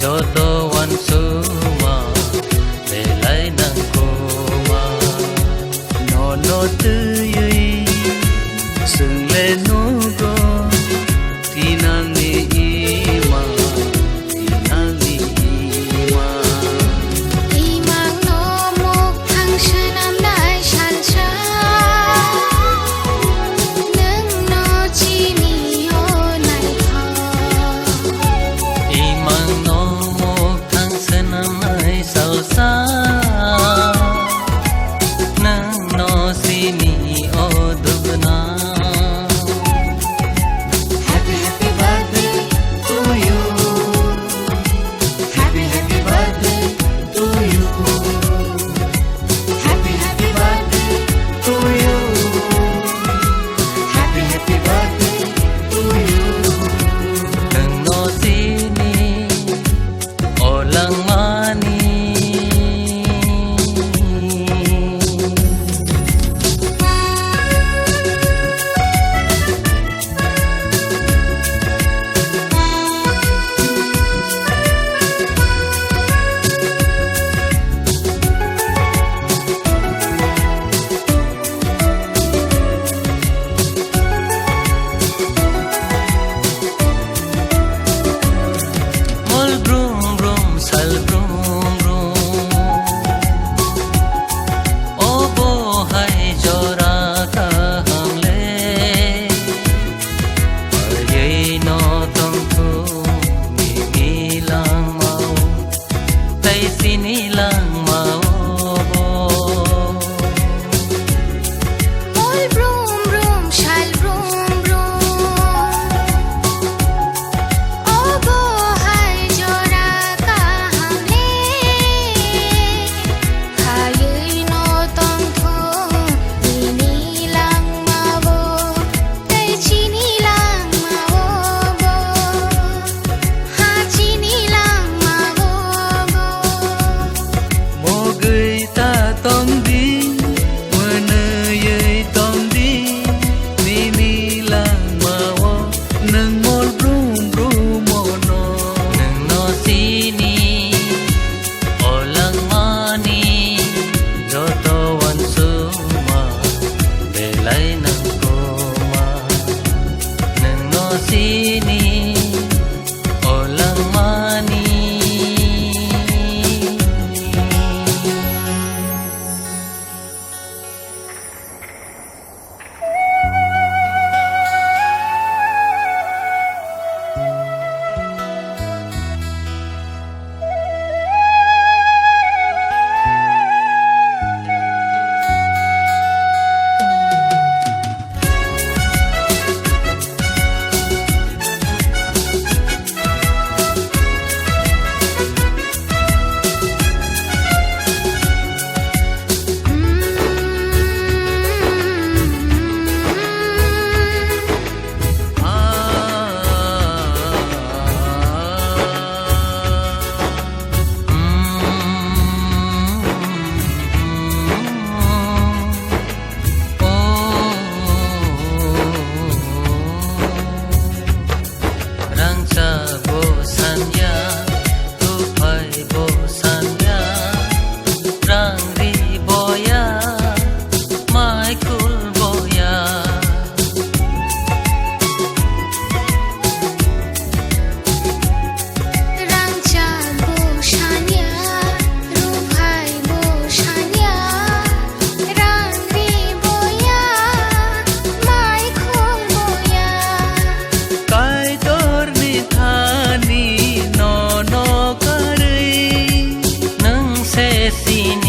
jodohan suma belai nang koma nono tui sung le nugo tinang ni ima tinang ni ima imang no muk thang shanam dai shan cha nang no chi ni o nai tho imang no muk thang sanam nai sao sa nang no sini o dubna happy happy birthday to you happy happy birthday to you happy happy birthday to you happy happy birthday to you nang no sini o lang mani mol brum brum sal brum brum o bo hai jora ka hamle ye no tong thu mi mi lang mau tai sini lang mau bo Mol brum brum shal brum brum o bo hai jora ka hamle khai no tong tho ni ni lang ma bo tai chi ni lang ma bo ha chi ni lang ma bo mo gửi ta tông đi mưa nơi tông đi mi mi lang mau nang mol brum brum mono nang no sini o lang mani jodohan suma belai nang koma nang no sini o lang mani rangsa bosannya tupai bosannya rang di boya mai kul boya rang cha bo shanya ru hai bo shanya rang ri boya mai khol boya kai tor ni thani no no kari nang se sini